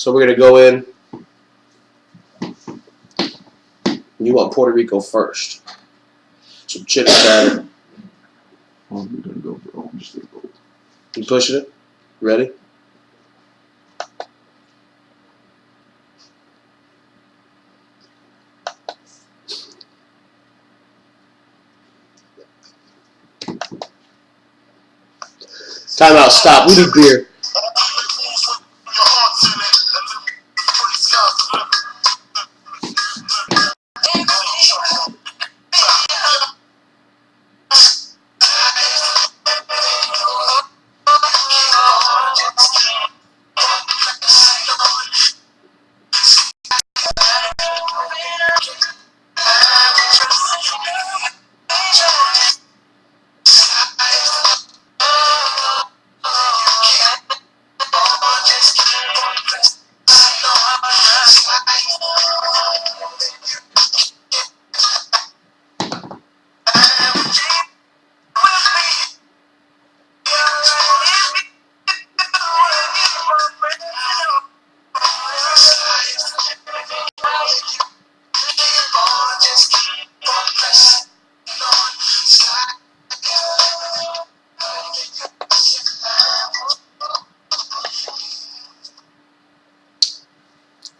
So we're going to go in. You want Puerto Rico first. Some chips batter. I'm going to go, bro. I'm just going to go. You pushing it? Ready? Timeout, stop. We need beer.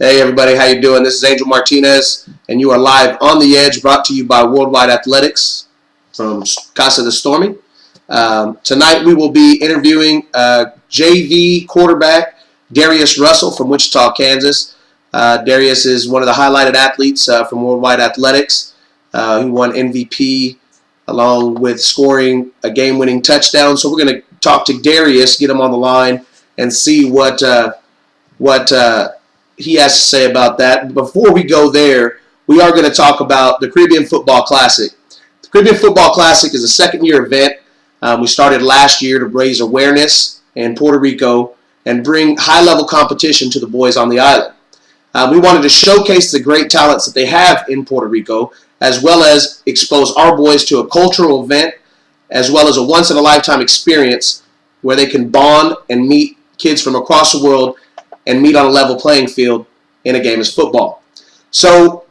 Hey everybody, how you doing? This is Angel Martinez, and you are live on the Edge, brought to you by WorldWide Athletics from Casa de Stormy. Tonight we will be interviewing JV quarterback Darius Russell from Wichita, Kansas. Darius is one of the highlighted athletes from WorldWide Athletics. He won MVP along with scoring a game-winning touchdown. So we're going to talk to Darius, get him on the line, and see what he has to say about that. Before we go there, we are going to talk about the Caribbean Football Classic. The Caribbean Football Classic is a second-year event. We started last year to raise awareness in Puerto Rico and bring high-level competition to the boys on the island. We wanted to showcase the great talents that they have in Puerto Rico, as well as expose our boys to a cultural event, as well as a once-in-a-lifetime experience where they can bond and meet kids from across the world and meet on a level playing field in a game as football. So,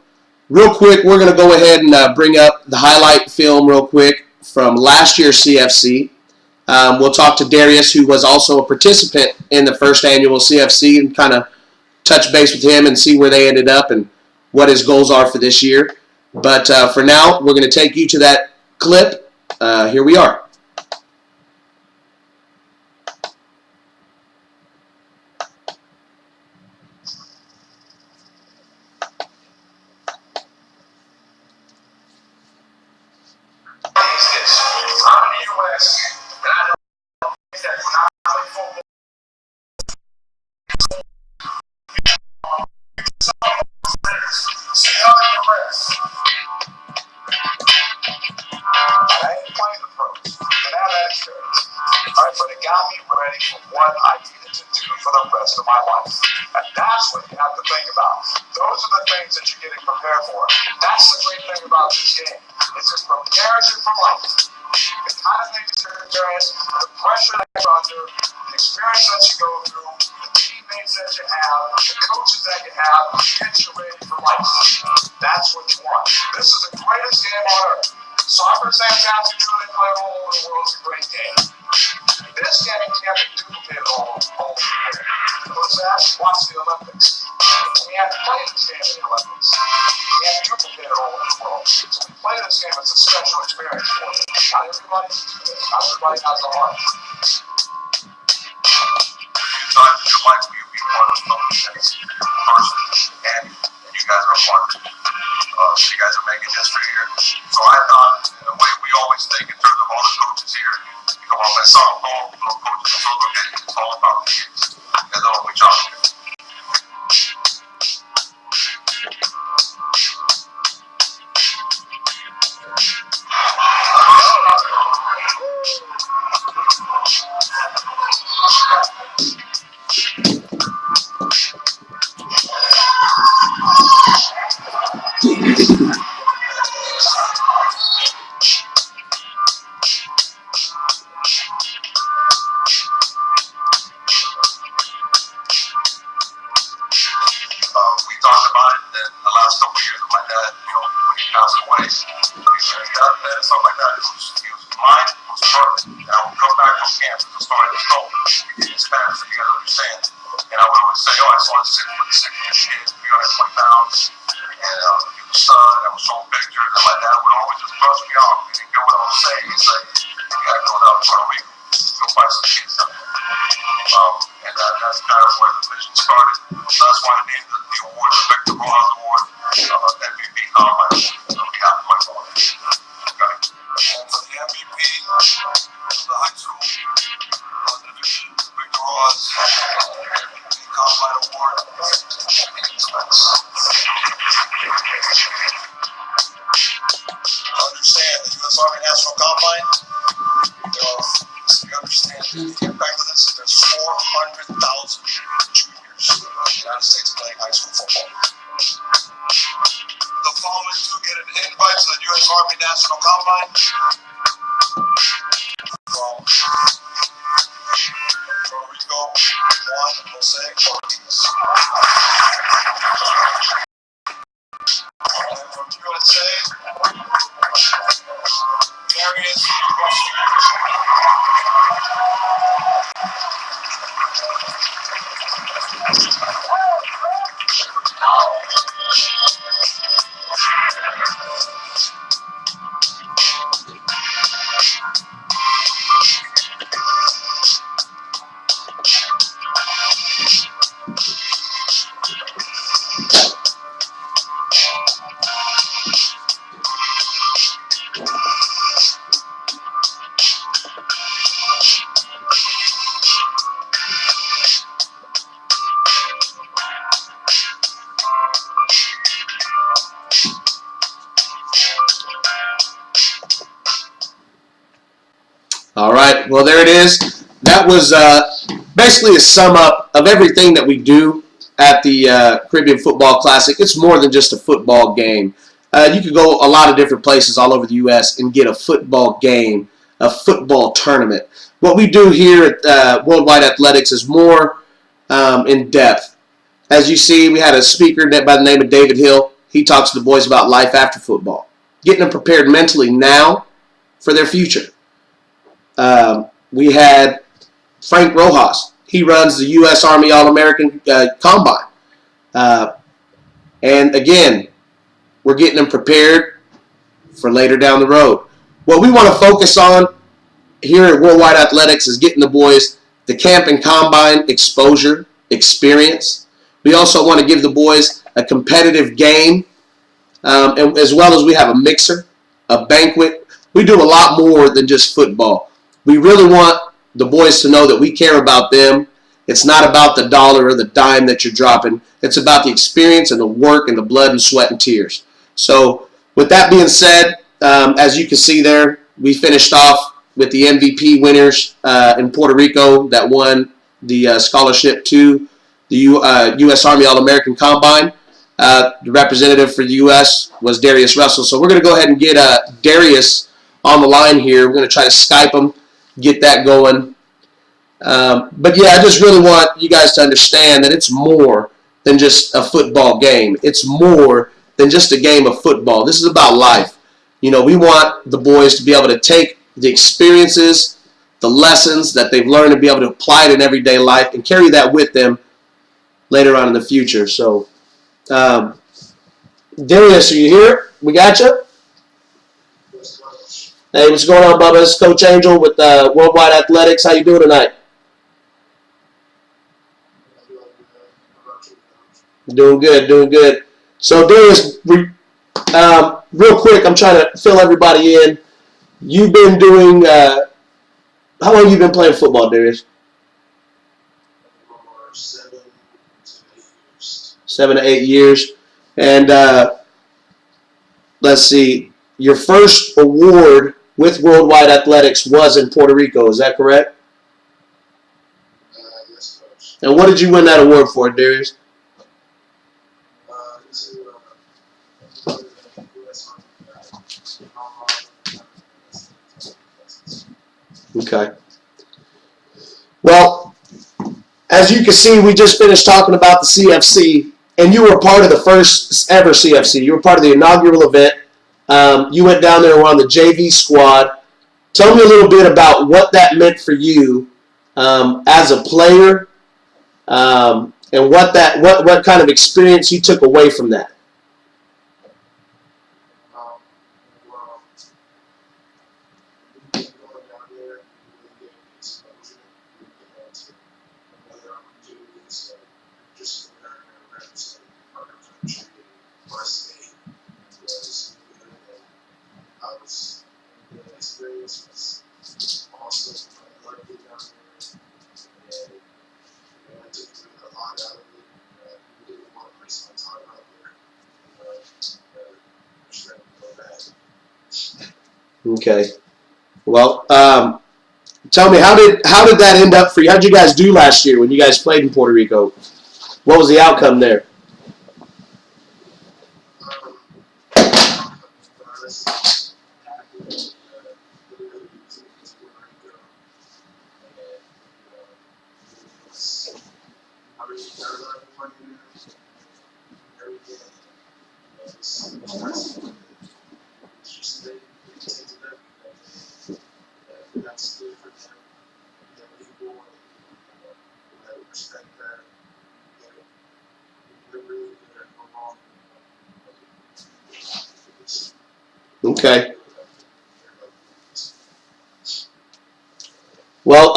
real quick, we're going to go ahead and bring up the highlight film real quick from last year's CFC. We'll talk to Darius, who was also a participant in the first annual CFC, and kind of touch base with him and see where they ended up and what his goals are for this year. But for now, we're going to take you to that clip. Here we are. But it got me ready for what I needed to do for the rest of my life. And that's what you have to think about. Those are the things that you're getting prepared for. That's the great thing about this game. It's just prepares you for life. The kind of things you're experiencing, the pressure that you're under, the experience that you go through, the teammates that you have, the coaches that you have, get you ready for life. That's what you want. This is the greatest game on earth. Soccer is fantastic, they play all over the world. It's a great game. This game can't be duplicated all over the world. Let's ask, watch the Olympics. We have to play this game in the Olympics. We can't duplicate it all over the world. So we play this game, it's a special experience for you. Not everybody can do this. Not everybody has a heart. You thought in your life you'd be part of something that's person, and you guys are part of it. You guys are making history here. So I thought, in the way we always think in terms of all the coaches here, you know, when I saw all the coaches in the program, it's all about the kids. And then we talk to them. passed away. And that and stuff like that. His mind was perfect. And I would come back from camp to start his show. In Spanish, so you gotta understand. And I would always say, oh, I saw a 6'6" kid, 320 pounds, and he was son, I was showing pictures, and my dad would always just brush me off. He didn't get what I was saying. He'd say, you gotta go down to Puerto Rico, go find some kids down there. And that's kind of where the vision started. So that's why I named the award the Victor Rojas Award, MVP Combine. On behalf of my boy. Okay. And for the MVP of the high school division, Victor Rojas MVP Combine Award. Understand the U.S. Army National Combine. You understand the impact of this? There's 400,000 juniors in the United States playing high school football. The following two get an invite to the U.S. Army National Combine from Puerto Rico, Juan Jose Ortiz. And from USA, Darius Russell. All right, well, there it is. That was basically a sum up of everything that we do at the Caribbean Football Classic. It's more than just a football game. You could go a lot of different places all over the U.S. and get a football game, a football tournament. What we do here at WorldWide Athletics is more in depth. As you see, we had a speaker by the name of David Hill. He talks to the boys about life after football, getting them prepared mentally now for their future. We had Frank Rojas. He runs the U.S. Army All-American Combine. And again, we're getting them prepared for later down the road. What we want to focus on here at WorldWide Athletics is getting the boys the camp and combine exposure, experience. We also want to give the boys a competitive game, and as well as we have a mixer, a banquet. We do a lot more than just football. We really want the boys to know that we care about them. It's not about the dollar or the dime that you're dropping. It's about the experience and the work and the blood and sweat and tears. So with that being said, as you can see there, we finished off with the MVP winners in Puerto Rico that won the scholarship to the U.S. Army All-American Combine. The representative for the U.S. was Darius Russell. So we're going to go ahead and get Darius on the line here. We're going to try to Skype him, get that going. But yeah, I just really want you guys to understand that it's more than just a football game. It's more than just a game of football. This is about life. You know, we want the boys to be able to take the experiences, the lessons that they've learned, and be able to apply it in everyday life and carry that with them later on in the future. So, Darius, are you here? We got you? Hey, what's going on, Bubba? It's Coach Angel with WorldWide Athletics. How you doing tonight? Doing good, doing good. So, Darius, real quick, I'm trying to fill everybody in. You've been doing, how long have you been playing football, Darius? 7 to 8 years. And let's see, your first award with WorldWide Athletics was in Puerto Rico. Is that correct? Yes, Coach. And what did you win that award for, Darius? Okay. Well, as you can see, we just finished talking about the CFC, and you were part of the first ever CFC. You were part of the inaugural event You went down there and were on the JV squad. Tell me a little bit about what that meant for you as a player, and what kind of experience you took away from that. Um, well, going down there, really getting exposure to other opportunities, just learning and representing our country and my state was good. And I was, the experience was awesome. I loved it down there, and I took a lot out of it. Didn't want to waste my time out there. Just ready to go back. Okay. Well, tell me how did that end up for you? How did you guys do last year when you guys played in Puerto Rico? What was the outcome there? Honestly, happy with really using this Puerto Rico, and it was, I really got a lot of fun in everything. It's stressful. It's just they take it up, and that's good for them. They're people, and I respect that. And they're really good at football. Okay. Well,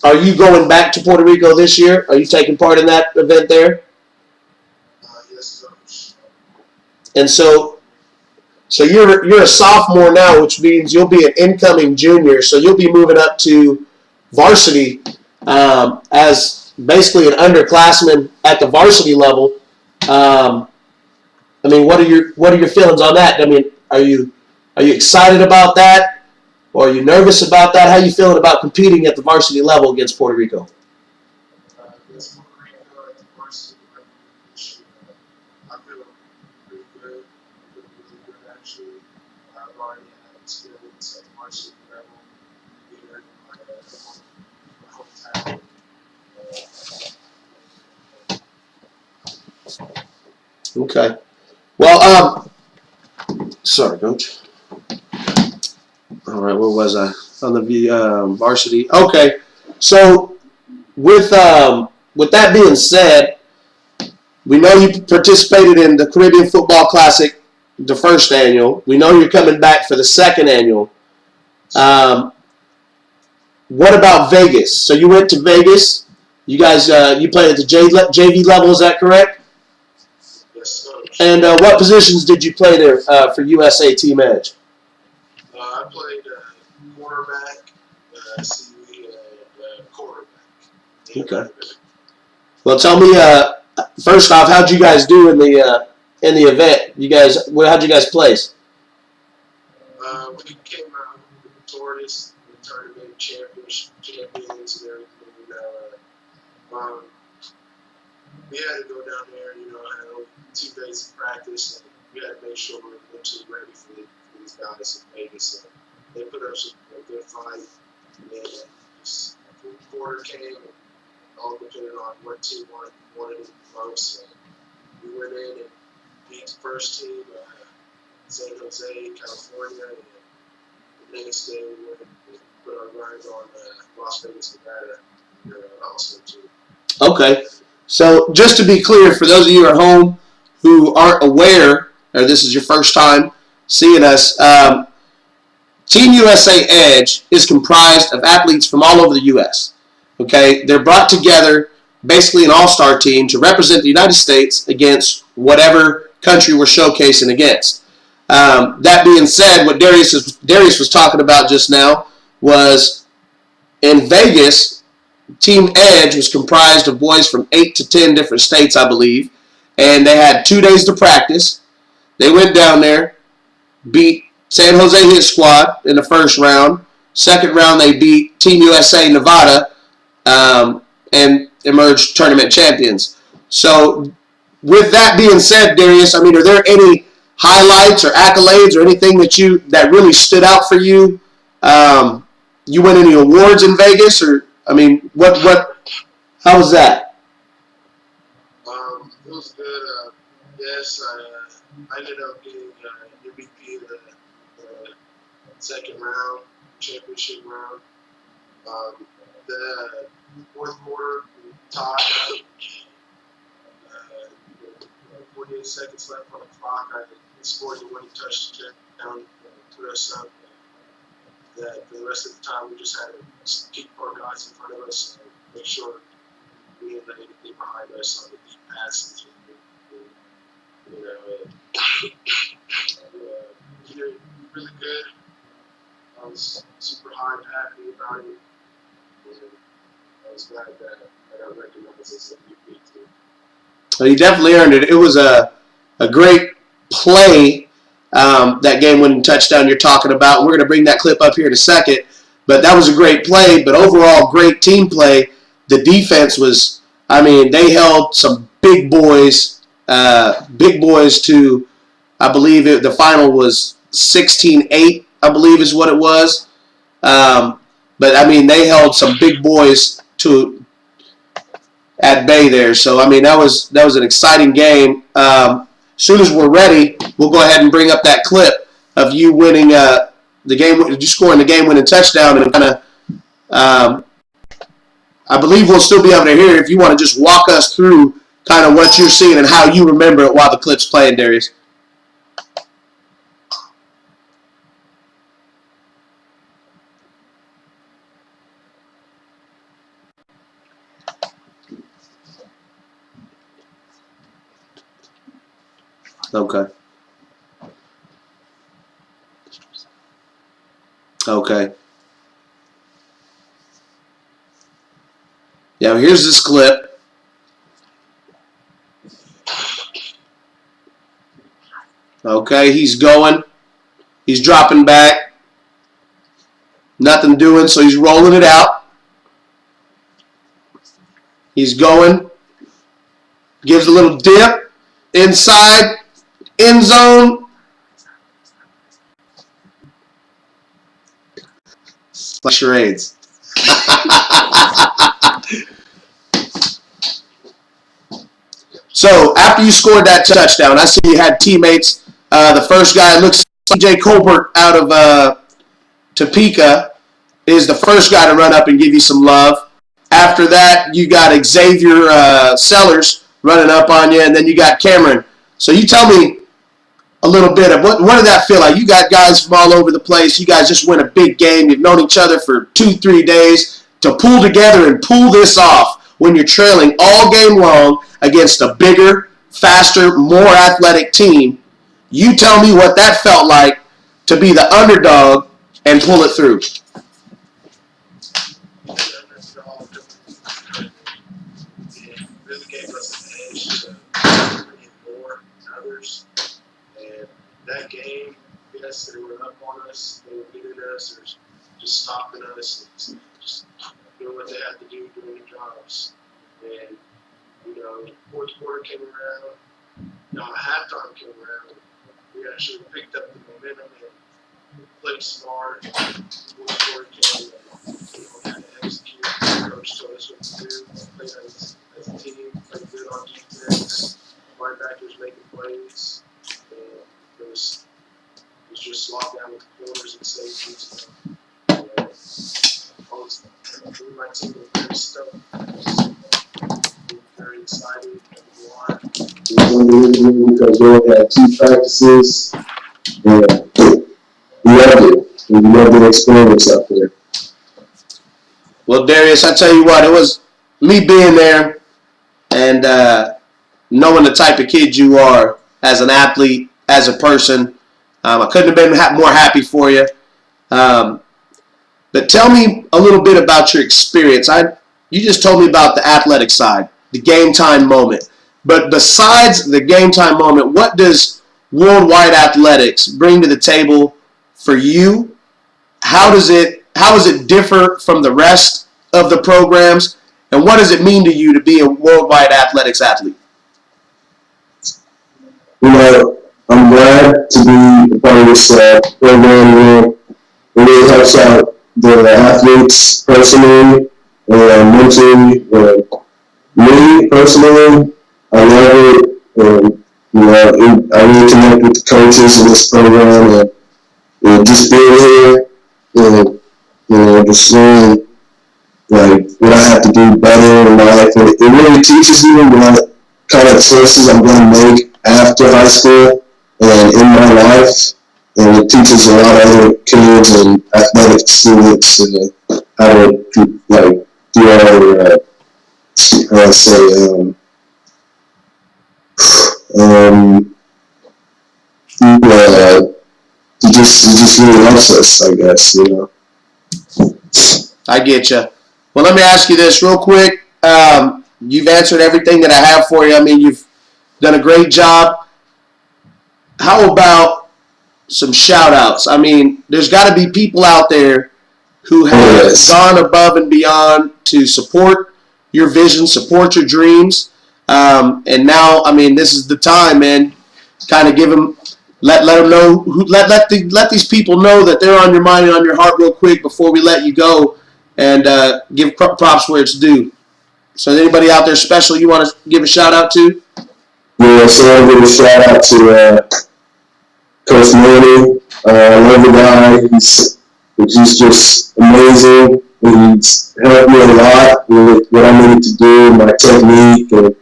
are you going back to Puerto Rico this year? Are you taking part in that event there? Yes, coach. And so you're a sophomore now, which means you'll be an incoming junior. So you'll be moving up to varsity as basically an underclassman at the varsity level. I mean, what are your feelings on that? I mean, are you excited about that, or are you nervous about that? How are you feeling about competing at the varsity level against Puerto Rico? Against Puerto Rico at the varsity level this year, I feel pretty good. I feel really good actually. I've already had experience at the varsity level here in my hometown. Okay. Well, sorry, coach. All right, where was I? On the varsity. Okay. So with that being said, we know you participated in the Caribbean Football Classic, the first annual. We know you're coming back for the second annual. Um, what about Vegas? So you went to Vegas. You guys, you played at the JV level. Is that correct? Yes, coach. And what positions did you play there for USA Team Edge? I played quarterback, CV, and quarterback. Okay. Well, tell me first off, how'd you guys do in the event? How'd you guys place? We came out victorious in the tournament, champions, and everything. Um, we had to go down there, had only 2 days of practice, and we had to make sure we were mentally ready for these guys in Vegas. And they put up a good fight, and just the quarter came, and all depended on what team wanted it the most. And we went in and beat the first team, San Jose, California, and the next day we went and put our grind on Las Vegas, Nevada, also too. Okay. So just to be clear, for those of you at home who aren't aware, or this is your first time seeing us, Team USA Edge is comprised of athletes from all over the U.S. Okay, they're brought together, basically an all-star team, to represent the United States against whatever country we're showcasing against. That being said, what Darius was talking about just now was in Vegas. Team Edge was comprised of boys from 8 to 10 different states, I believe, and they had 2 days to practice. They went down there, beat San Jose Hit Squad in the first round. Second round, they beat Team USA Nevada and emerged tournament champions. So, with that being said, Darius, I mean, are there any highlights or accolades or anything that really stood out for you? You win any awards in Vegas, or I mean, how was that? It was good. Yes, I ended up getting second round, championship round. The fourth quarter, we tied up. 48 seconds left on the clock. I scored the winning touchdown, put us up. That for the rest of the time, we just had to keep our guys in front of us and make sure we didn't let anything behind us on the deep passes. You know, we did really good. I was super high and happy about it. And I was glad that I got recognized as MVP too. Well, you definitely earned it. It was a great play, that game-winning touchdown you're talking about. We're going to bring that clip up here in a second. But that was a great play. But overall, great team play. The defense was, I mean, they held some big boys to, I believe the final was 16-8, I believe is what it was. But, I mean, they held some big boys to at bay there. So, I mean, that was an exciting game. As soon as we're ready, we'll go ahead and bring up that clip of you winning the game, you scoring the game-winning touchdown, and kind of, I believe we'll still be able to hear it if you want to just walk us through kind of what you're seeing and how you remember it while the clip's playing, Darius. Okay. Okay. Now here's this clip. Okay, he's going. He's dropping back. Nothing doing, so he's rolling it out. He's going. Gives a little dip. Inside. End zone. Like charades. So after you scored that touchdown, I see you had teammates. The first guy looks like CJ Colbert out of Topeka is the first guy to run up and give you some love. After that, you got Xavier Sellers running up on you, and then you got Cameron. So you tell me a little bit of what did that feel like? You got guys from all over the place. You guys just win a big game. You've known each other for 2-3 days. To pull together and pull this off when you're trailing all game long against a bigger, faster, more athletic team. You tell me what that felt like to be the underdog and pull it through. It really gave us an edge to bring in more than others. And that game, yes, they were up on us, they were beating us, or just stopping us, and just doing what they had to do, doing their jobs. And, you know, the fourth quarter came around, halftime came around, we actually picked up the momentum and played smart. Fourth quarter came, and had to execute. The coach told us what to do, played as a team, played good on defense, linebackers making plays. It was just locked down with the corners and safeties. My team was very stoked. Very excited. Because we had 2 practices, and we loved it. We loved the experience up there. Well, Darius, I tell you what, it was me being there and knowing the type of kid you are as an athlete, as a person. I couldn't have been more happy for you. But tell me a little bit about your experience. You just told me about the athletic side, the game time moment. But besides the game time moment, what does WorldWide Athletics bring to the table for you? How does it differ from the rest of the programs? And what does it mean to you to be a WorldWide Athletics athlete? You know, I'm glad to be a part of this program. It really helps out the athletes personally and mentally. Me personally, I love it. And, you know, I really connect with the coaches in this program. And just being here and just learning like what I have to do better in life. And it really teaches me what kind of choices I'm going to make after high school and in my life. And it teaches a lot of other kids and athletic students how to do our how I say it just really helps us, I guess, I get you. Well, let me ask you this real quick. You've answered everything that I have for you. I mean, you've done a great job. How about some shout outs? I mean, there's got to be people out there who have gone above and beyond to support your vision, support your dreams. And now, I mean, this is the time, man. Kind of give them, let them know, let these people know that they're on your mind and on your heart real quick before we let you go, and give props where it's due. So, is anybody out there special you want to give a shout out to? Yeah, so I want to give a shout out to Coach Manny. I love the guy. He's just amazing. He's helped me a lot with what I needed to do, my technique, and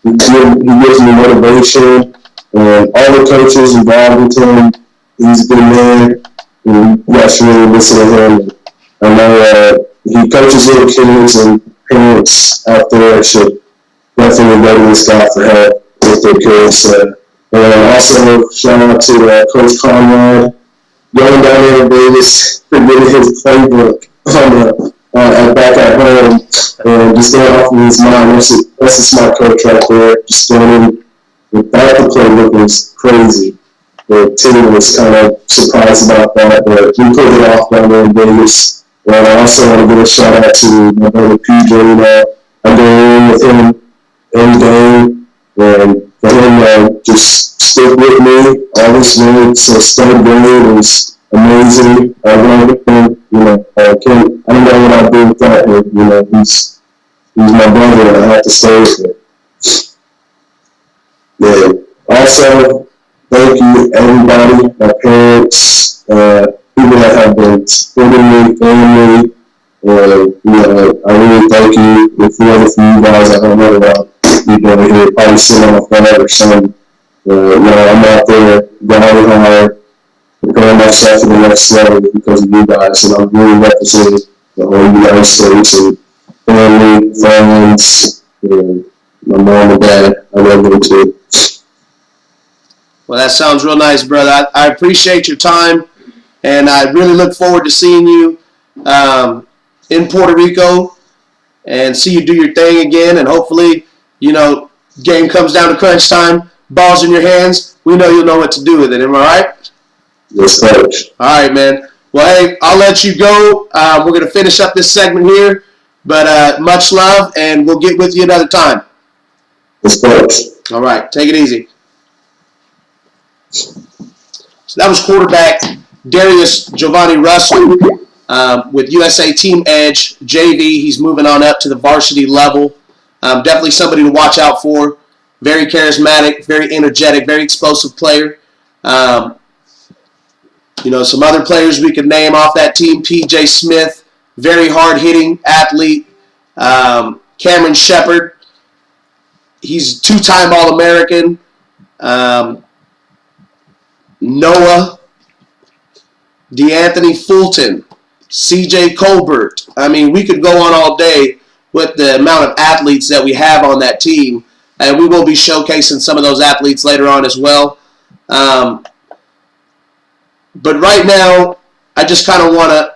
he gives me motivation. And all the coaches involved with him, he's been there. And you guys should really listen to him. I know he coaches little kids and parents out there should definitely go to this guy for help with their kids. And also shout out to Coach Conrad, going down there in Vegas, forgetting his playbook back at home, and just going off of his mind. That's a smart coach right there. Just going in without the playbook was crazy. The team was kind of surprised about that, but we pulled it off down there in Vegas. And I also want to give a shout out to my brother PJ. I go in with him every day, and for him just stick with me all this way. So third grade was amazing. I love him. I don't know what I'd do without him. He's my brother, and I have to stay with him. Yeah. Also, thank you everybody, my parents, people that have been supporting me, family. I really thank you. If it wasn't for you guys, I don't know about people over here probably sitting on a flat or something. I'm out there grinding hard, preparing myself for the next level because of you guys, and I'm really representing the whole United States and family, friends, my mom and dad. I love them too. Well, that sounds real nice, brother. I appreciate your time, and I really look forward to seeing you in Puerto Rico and see you do your thing again. And hopefully, game comes down to crunch time, balls in your hands. We know you'll know what to do with it. Am I right? Yes, coach. All right, man. Well, hey, I'll let you go. We're going to finish up this segment here, but much love, and we'll get with you another time. Yes, coach. All right, take it easy. So that was quarterback Darius Giovanni Russell with USA Team Edge JV. He's moving on up to the varsity level. Definitely somebody to watch out for. Very charismatic, very energetic, very explosive player. Some other players we could name off that team. P.J. Smith, very hard-hitting athlete. Cameron Shepard, he's two-time All-American. Noah, DeAnthony Fulton, C.J. Colbert. I mean, we could go on all day with the amount of athletes that we have on that team, and we will be showcasing some of those athletes later on as well. But right now, I just kind of want to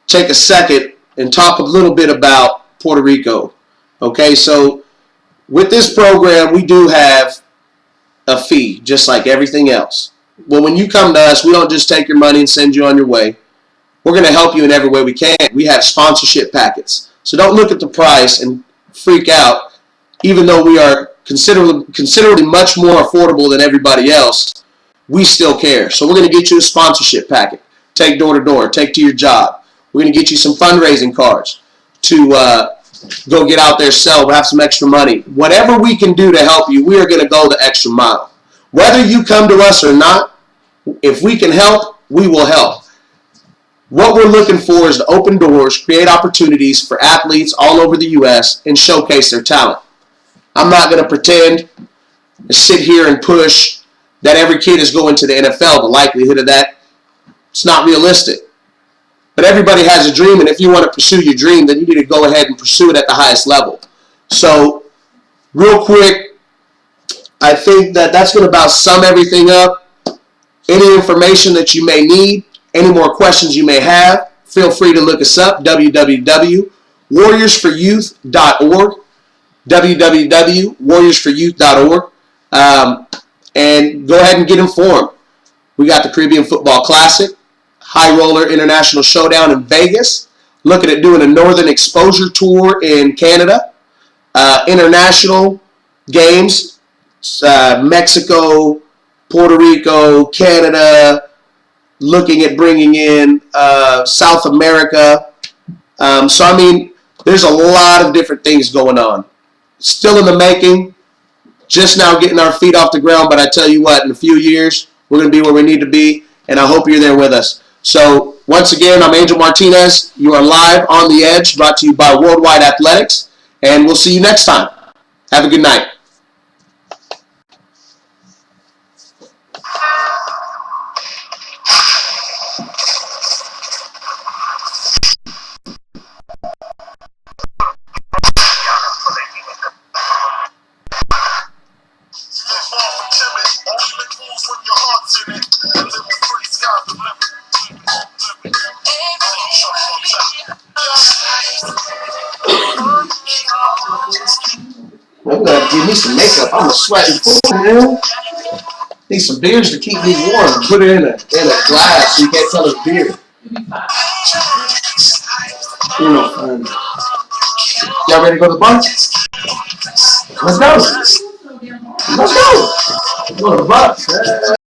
take a second and talk a little bit about Puerto Rico. Okay, so with this program, we do have a fee, just like everything else. Well, when you come to us, we don't just take your money and send you on your way. We're going to help you in every way we can. We have sponsorship packets. So don't look at the price and freak out. Even though we are considerably much more affordable than everybody else, we still care. So we're going to get you a sponsorship packet. Take door to door. Take to your job. We're going to get you some fundraising cards to go get out there, sell, have some extra money. Whatever we can do to help you, we are going to go the extra mile. Whether you come to us or not, if we can help, we will help. What we're looking for is to open doors, create opportunities for athletes all over the U.S., and showcase their talent. I'm not going to pretend to sit here and push that every kid is going to the NFL. The likelihood of that, it's not realistic. But everybody has a dream, and if you want to pursue your dream, then you need to go ahead and pursue it at the highest level. So, real quick, I think that that's going to about sum everything up. Any information that you may need, any more questions you may have, feel free to look us up, www.warriorsforyouth.org, www.warriorsforyouth.org, and go ahead and get informed. We got the Caribbean Football Classic, High Roller International Showdown in Vegas, looking at doing a Northern Exposure Tour in Canada, international games, Mexico, Puerto Rico, Canada, looking at bringing in South America. So, I mean, there's a lot of different things going on. Still in the making, just now getting our feet off the ground, but I tell you what, in a few years, we're going to be where we need to be, and I hope you're there with us. So, once again, I'm Angel Martinez. You are live on the edge, brought to you by WorldWide Athletics, and we'll see you next time. Have a good night. I'm gonna give me some makeup. I'm a sweating fool, man. Need some beers to keep me warm. Put it in a glass so you can't tell it's beer. Y'all ready to go to the bar? Let's go. Let's go. Go to the bar.